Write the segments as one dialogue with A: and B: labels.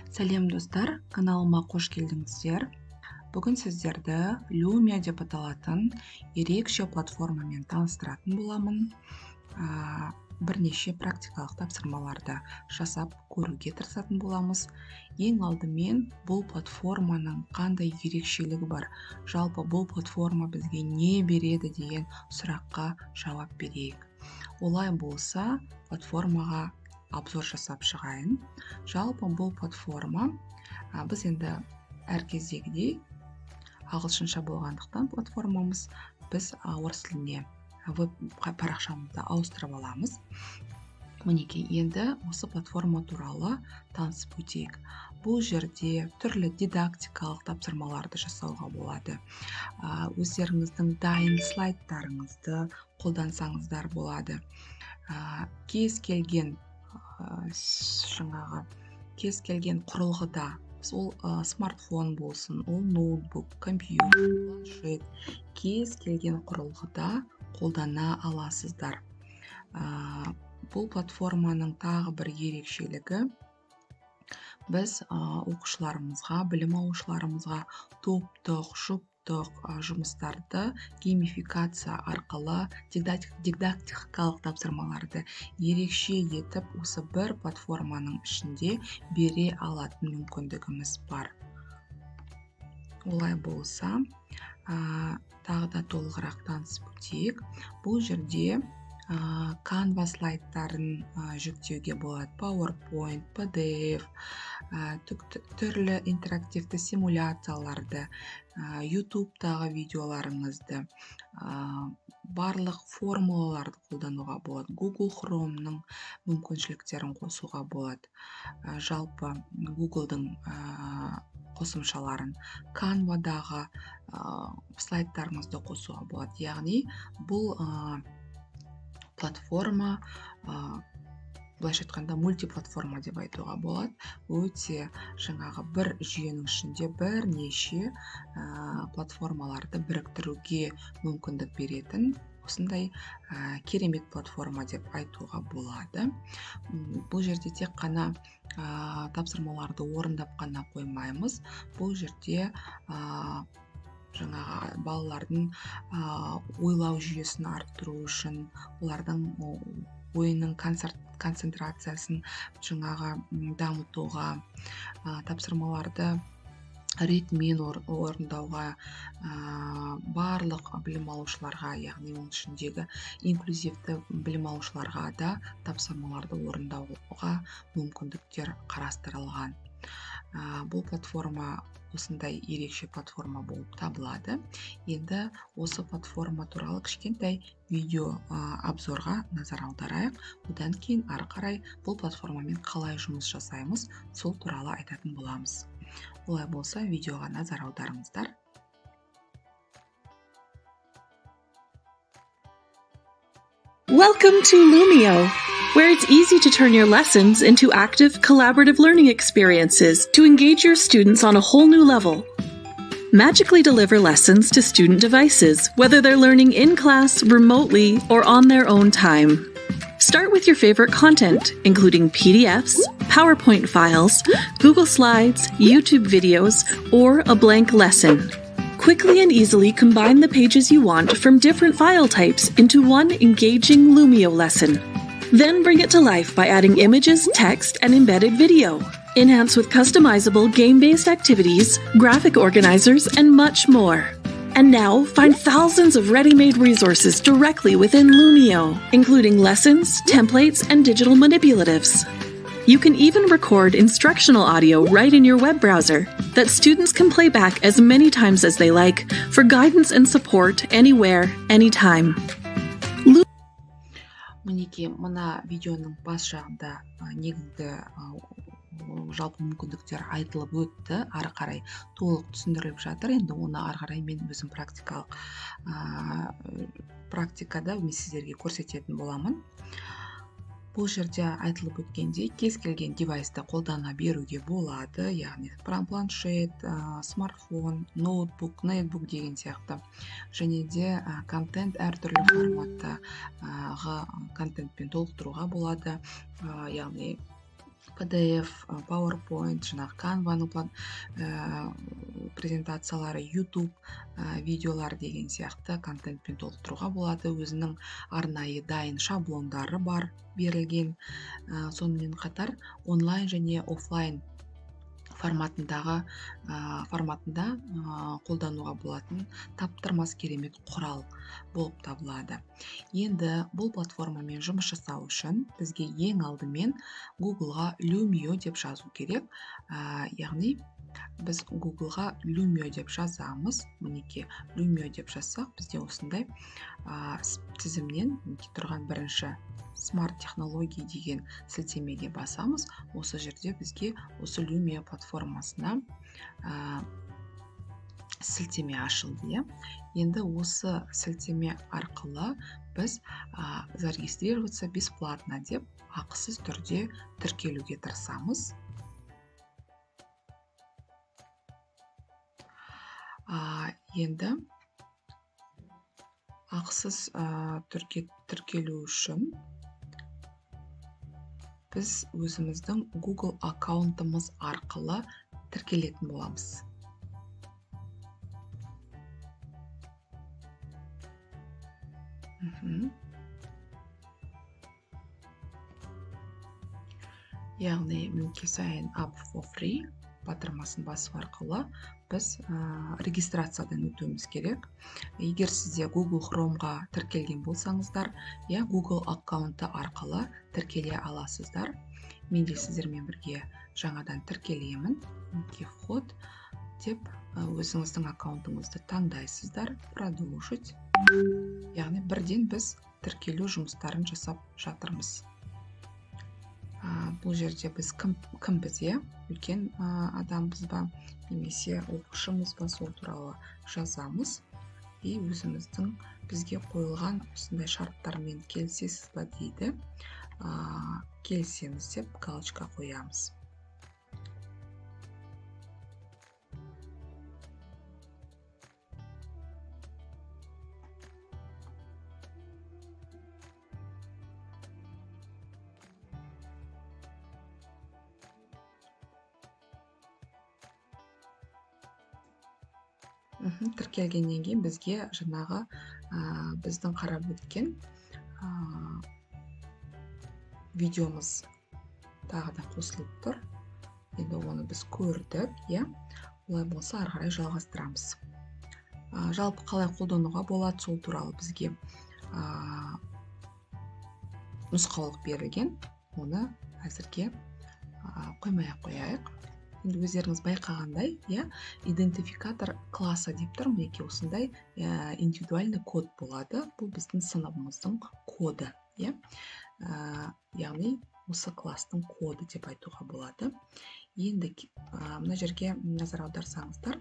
A: Сәлем достар, каналыма қош келдіңіздер. Бүгін сіздерді Lumia деп аталатын ерекше платформамен таныстыратын боламын. Бірнеше практикалық тапсырмаларды жасап көруге тырысатын боламыз. Ең алдымен бұл платформаның қандай ерекшелігі бар, жалпы бұл платформа бізге не береді деген сұраққа жауап берейік. Олай болса, платформаға обзор жасап шығайын. Жалпы бұл платформа біз енді әр кездегідей ағылшынша болғандықтан платформамыз біз орыс тіліне веб парақшамызды ауыстырып аламыз. Мінекей, енді осы платформа туралы танысып өтейік. Бұл жерде түрлі дидактикалық тапсырмаларды жасауға болады. Өздеріңіздің дайын слайдтарыңызды қолдансаңыздар болады. Кез келген құрылғыда, ол смартфон болсын, ол ноутбук, компьютер, планшет, кез келген құрылғыда қолдана аласыздар. Бұл платформаның тағы бір ерекшелігі, біз оқушыларымызға, білім алушыларымызға топтық, жұптық жұмыстарды геймификация арқылы дидактикалық тапсырмаларды ерекше етіп осы бір платформаның ішінде бере алатын мүмкіндігіміз бар. Олай болса, тағы да толығырақ танысып өтейік. Бұл жерде Canva слайдтарын жүктеуге болады, PowerPoint, PDF, түрлі интерактивті симуляцияларды, YouTube-тағы видеоларыңызды, барлық формулаларды қолдануға болады. Google Chrome'ның мүмкіншіліктерін қосуға болады. Жалпы Google-дың қосымшаларын Canva-дағы слайдтарыңызды қосуға болады. Яғни бұл платформа, былайша айтқанда мультиплатформа деп айтуға болады. Өте бір жүйенің ішінде бірнеше платформаларды біріктіруге мүмкіндік беретін осындай керемет платформа деп айтуға болады. Бұл жерде тек қана тапсырмаларды орындап қана қоймаймыз. Бұл жерде балалардың ойлау жүйесін арттыру үшін, олардың ойының концентрациясын дамытуға, тапсырмаларды ретмен орындауға, барлық білім алушыларға, яғни оның ішіндегі инклюзивті білім алушыларға да тапсырмаларды орындауға мүмкіндіктер қарастырылған. Бұл платформа осындай ерекше платформа болып табылады. Енді осы платформа туралы кішкентай видео обзорға назар аударайық. Одан кейін ары қарай бұл платформамен қалай жұмыс жасаймыз, сол туралы айтатын боламыз. Олай болса, видеоға назар аударыңыздар.
B: Welcome to Lumio, where it's easy to turn your lessons into active, collaborative learning experiences to engage your students on a whole new level. Magically deliver lessons to student devices, whether they're learning in class, remotely, or on their own time. Start with your favorite content, including PDFs, PowerPoint files, Google Slides, YouTube videos, or a blank lesson. Quickly and easily combine the pages you want from different file types into one engaging Lumio lesson. Then bring it to life by adding images, text, and embedded video. Enhance with customizable game-based activities, graphic organizers, and much more. And now, find thousands of ready-made resources directly within Lumio, including lessons, templates, and digital manipulatives. You can even record instructional audio right in your web browser that students can play back as many times as they like for guidance and support anywhere, anytime.
A: Мінекей, мына видеоның бас жағында негізгі жалпы мүмкіндіктер айтылып өтті. Ары қарай толық түсіндіріліп жатыр. Енді оны ары қарай мен өзім практикада мен сіздерге көрсететін боламын. Бұл жерде айтылып өткендей, кез келген девайсты қолдана беруге болады, яғни планшет, смартфон, ноутбук, нетбук деген сияқты. Және де контент әртүрлі форматтағы контентпен толықтыруға болады, яғни PDF, PowerPoint, жаңағы Canva-ның презентациялары, YouTube видеолар деген сияқты контентпен толықтыруға болады. Өзінің арнайы дайын шаблондары бар берілген. Сонымен қатар онлайн және офлайн форматында қолдануға болатын таптырмас керемет құрал болып табылады. Енді бұл платформамен жұмыс жасау үшін бізге ең алдымен Google-ға Lumio деп жазу керек. Яғни біз Google-ға Lumio деп жазамыз. Мінекей Lumio деп жазсақ, бізде осындай тізімнен тұрған бірінші Smart технология деген сілтемеге басамыз. Осы жерде бізге осы Lumio платформасына сілтеме ашылды. Енді осы сілтеме арқылы біз зарегистрироваться бесплатно деп ақысыз түрде тіркелуге тырысамыз. Енді ақысыз тіркелу үшін біз өзіміздің Google аккаунтымыз арқылы тіркелетін боламыз. Яғни мінекей sign up for free батырмасын басу арқылы біз регистрациядан өтуіміз керек. Егер сізде Google Chromeға тіркелген болсаңыздар, Google аккаунты арқылы тіркеле аласыздар. Мен де сіздермен бірге жаңадан тіркелемін. Вход деп өзіңіздің аккаунтыңызды таңдайсыздар. Продолжить. Яғни бірден біз тіркелу жұмыстарын жасап жатырмыз. Бұл жерде біз кімбіз, үлкен адамбыз ба, немесе оқушымыз ба, сол туралы жазамыз. Өзіміздің бізге қойылған осындай шарттармен келісесіз ба дейді. Келісеміз деп галочка қоямыз. Тіркелгеннен кейін бізге жаңағы біздің қарап өткен видеомыз тағы да қосылып тұр. Енді оны біз көрдік, олай болса ары қарай жалғастырамыз. Жалпы қалай қолдануға болады, сол туралы бізге нұсқаулық берілген. Оны әзірге қоймай-ақ қояйық. Енді өздеріңіз байқағандай, идентификатор классы деп тұр, мінекей осындай индивидуальный код болады. Бұл біздің сыныбымыздың коды, яғни осы класстың коды деп айтуға болады. Енді мына жерге назар аударсаңыздар,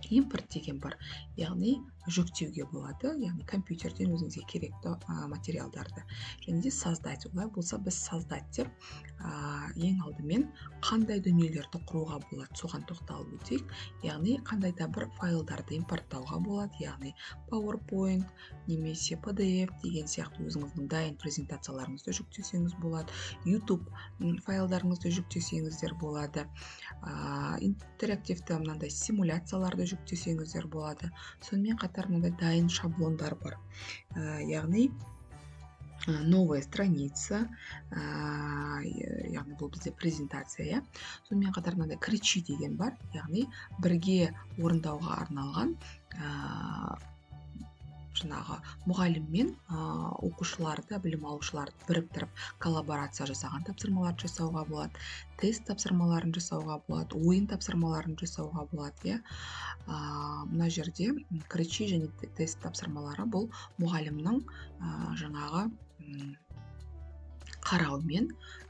A: импорт деген бар, яғни жүктеуге болады, яғни компьютерден өзіңізге керекті материалдарды. Және де создать, олай болса біз создать деп ең алдымен қандай дүниелерді құруға болады, соған тоқталып өтейік. Яғни қандай да бір файлдарды импорттауға болады, яғни PowerPoint немесе PDF деген сияқты өзіңіздің дайын презентацияларыңызды жүктесеңіз болады, YouTube файлдарыңызды жүктесеңіздер болады, интерактивті мынандай симуляцияларды жүктесеңіздер болады. Сонымен қатар мынандай дайын шаблондар бар. Яғни новая страница, яғни бұл бізде презентация. Сонымен қатар мынандай кричи деген бар, яғни бірге орындауға арналған жаңағы мұғалім мен оқушыларды, білім алушыларды біріктіріп коллаборация жасаған тапсырмаларды жасауға болады, тест тапсырмаларын жасауға болады, ойын тапсырмаларын жасауға болады. Мына жерде кричи және тест тапсырмалары бұл мұғалімнің жаңағы қарауымен,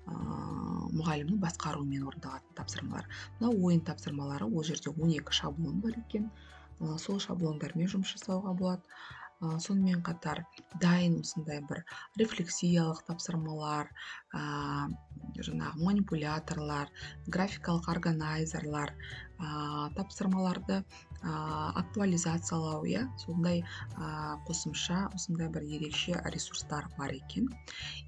A: мұғалімнің басқаруымен орындалатын тапсырмалар. Мына ойын тапсырмалары, ол жерде 12 шаблон бар екен. Сол шаблондармен жұмыс жасауға болады. сонымен қатар дайын осындай бір рефлексиялық тапсырмалар, жаңағы манипуляторлар, графикалық органайзерлар, тапсырмаларды актуализациялау, сондай қосымша осындай бір ерекше ресурстар бар екен.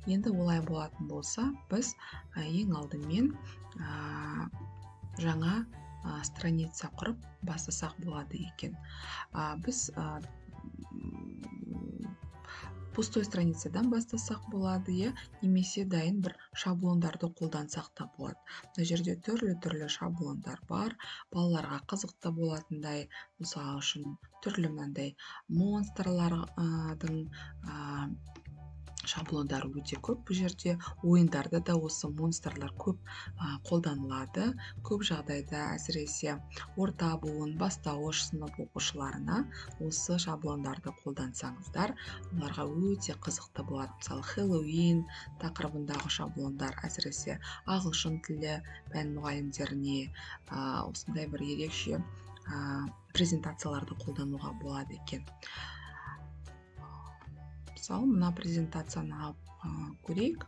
A: Енді олай болатын болса, біз ең алдымен жаңа страница құрып бастасақ болады екен. Біз пустой страницадан бастасақ болады, немесе дайын бір шаблондарды қолдансақ та болады. Мына жерде түрлі шаблондар бар, балаларға қызықты болатындай, мысалы үшін түрлі мынандай монстрлардың шаблондары өте көп. Бұл жерде ойындарда да осы монстрлар көп қолданылады. Көп жағдайда әсіресе орта буын, бастауыш сынып оқушыларына осы шаблондарды қолдансаңыздар, оларға өте қызықты болады. Мысалы, Хэллоуин тақырыбындағы шаблондар әсіресе ағылшын тілі пән мұғалімдеріне осындай бір ерекше презентацияларды қолдануға болады екен. Мысалы, мына презентацияны алып көрейік.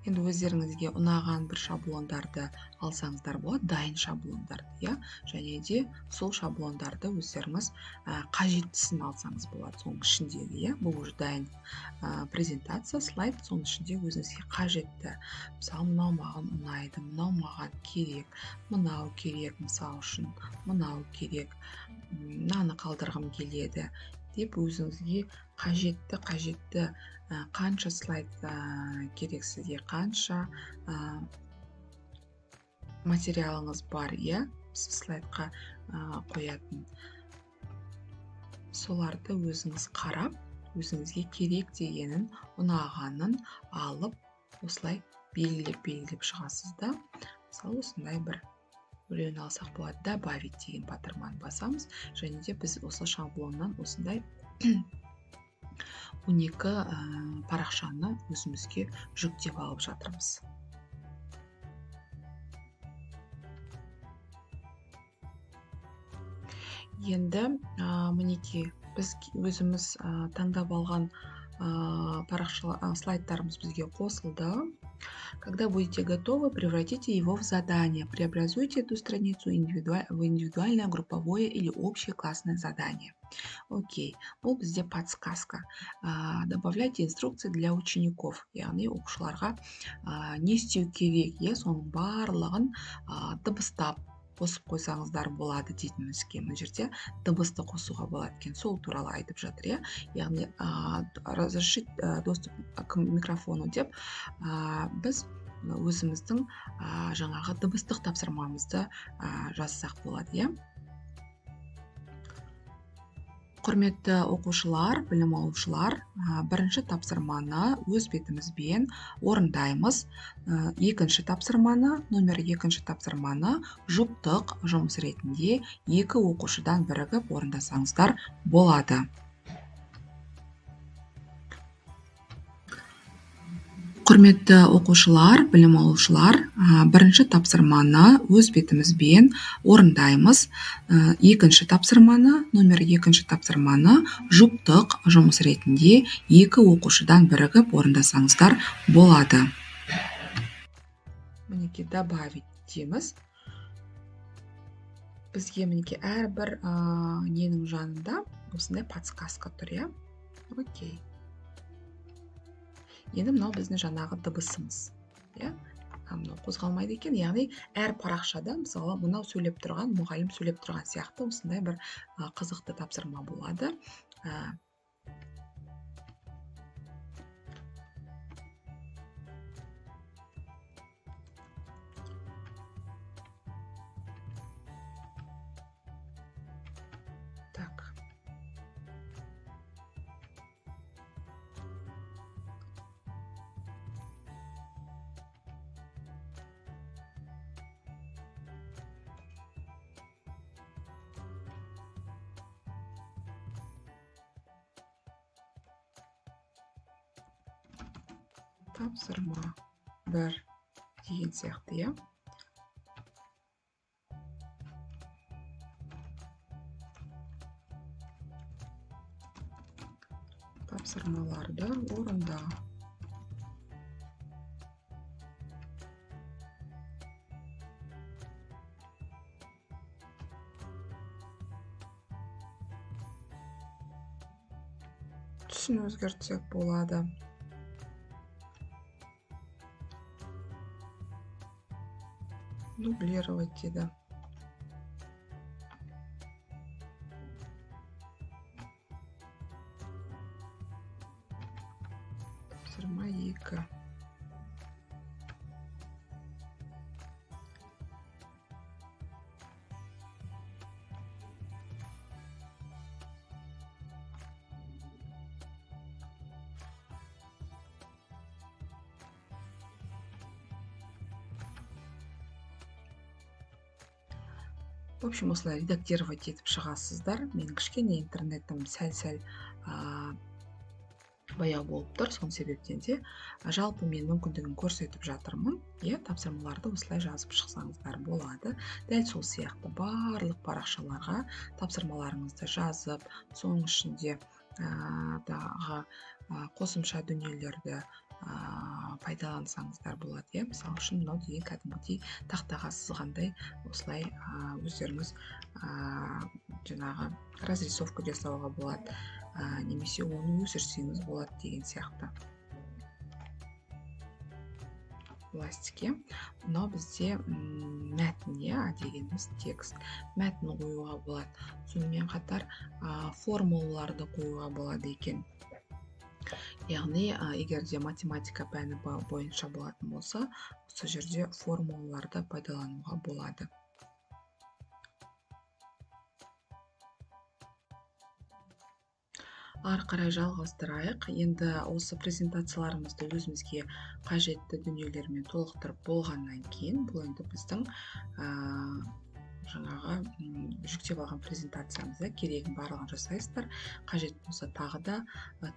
A: Енді өздеріңізге ұнаған бір шаблондарды алсаңыздар болады, дайын шаблондарды, және де сол шаблондарды өздеріңіз қажеттісін алсаңыз болады. Соның ішіндегі, бұл уже дайын презентация, слайд, соның ішінде өзіңізге қажетті. Мысалы, мынау маған ұнайды, мынау маған керек, мынау керек, мысалы үшін, мынау керек, мынаны қалдырғым келеді деп өзіңізге қажетті қанша слайд керек сізге, қанша материалыңыз бар, сіз слайдқа қоятын. Соларды өзіңіз қарап, өзіңізге керек дегенін, ұнағанын алып, осылай белгілеп шығасыз да. Мысалы, осындай бір біреуін алсақ болады, добавить деген батырманы басамыз, және де біз осы шаблоннан осындай 12 парақшаны өзімізге жүктеп алып жатырмыз. Енді мінекей біз өзіміз таңдап алған слайдтарымыз бізге қосылды. Когда будете готовы, превратите его в задание. Преобразуйте эту страницу в индивидуальное, групповое или общее классное задание. Окей, бұл бізде подсказка. Добавляйте инструкции для учеников. Яғни оқушыларға не істеу керек, соның барлығын дыбыстап қосып қойсаңыздар болады дейтінімізге. Мына жерде дыбысты қосуға болады екен, сол туралы айтып жатыр, яғни разрешить доступ к микрофону деп біз өзіміздің жаңағы дыбыстық тапсырмамызды жазсақ болады, Құрметті оқушылар, білім алушылар, бірінші тапсырманы өз бетімізбен орындаймыз. Екінші тапсырманы, номер екінші тапсырманы жұптық жұмыс ретінде екі оқушыдан бірігіп орындасаңыздар болады. Құрметті оқушылар, білім алушылар, бірінші тапсырманы өз бетімізбен орындаймыз. Екінші тапсырманы, номер екінші тапсырманы жұптық жұмыс ретінде екі оқушыдан бірігіп орындасаңыздар болады. Мінекей добавить дейміз. Бізге мінекей әрбір ненің жанында осындай подсказка тұр, Окей. Енді мынау біздің жаңағы дыбысымыз. Мынау қозғалмайды екен, яғни әр парақшада, мысалы, мынау сөйлеп тұрған, мұғалім сөйлеп тұрған сияқты осындай бір қызықты тапсырма болады. Так. Тапсырма 1 деген сияқты, тапсырмаларды орында. Түсін өзгертсек болады. Дублировать дейді. Тапсырма 2. В общем, осылай редактировать етіп шығасыздар. Менің кішкене интернетім сәл-сәл баяу болып тұр, соның себептен де жалпы мен мүмкіндігін көрсетіп жатырмын. Тапсырмаларды осылай жазып шықсаңыздар болады. Дәл сол сияқты барлық парақшаларға тапсырмаларыңызды жазып, соның ішінде дағы қосымша дүниелерді пайдалансаңыздар болады. Мысалы үшін мынау деген кәдімгідей тақтаға сызғандай осылай өздеріңіз жаңағы разрисовка жасауға болады, немесе оны өсірсеңіз болады деген сияқты. Пластике. Мынау бізде мәтін, дегеніміз текст. Мәтін қоюға болады. Сонымен қатар формулаларды қоюға болады екен. Яғни, егер де математика пәні бойынша болатын болса, осы жерде формулаларды пайдалануға болады. Ары қарай жалғастырайық. Енді осы презентацияларымызды өзімізге қажетті дүниелермен толықтырып болғаннан кейін, бұл енді біздің жаңағы жүктеп алған презентациямызда керегін барлығын жасайсыздар. Қажет болса тағы да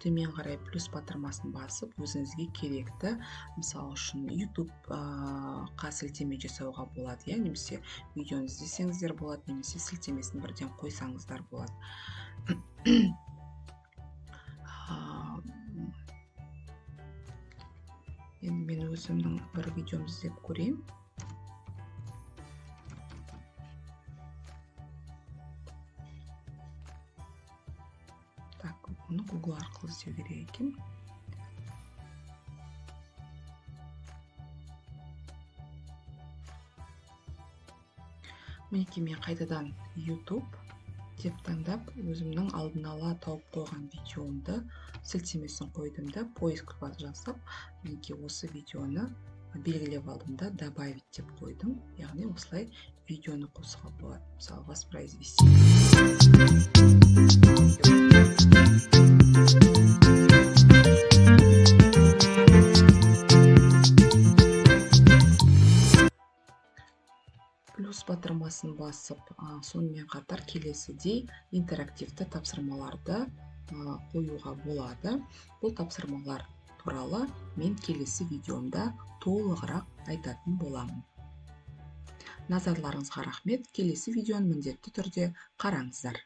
A: төмен қарай плюс батырмасын басып, өзіңізге керекті, мысалы үшін YouTube-қа сілтеме жасауға болады, немесе видеоны іздесеңіздер болады, немесе сілтемесін бірден қойсаңыздар болады. Енді мен өзімнің бір видеомды іздеп көрейін. Оны Google арқылы іздеу керек екен. Мінекей мен қайтадан YouTube деп таңдап, өзімнің алдын ала тауып қойған видеомды сілтемесін қойдым да, поиск жасап, мінекей осы видеоны белгілеп алдым да, добавить деп қойдым. Яғни осылай видеоны қосуға болады. Мысалы, воспроизвести. Плюс батырмасын басып, сонымен қатар келесідей интерактивті тапсырмаларды қоюға болады. Бұл тапсырмалар туралы мен келесі видеомда толығырақ айтатын боламын. Назарларыңызға рахмет. Келесі видеоны міндетті түрде қараңыздар.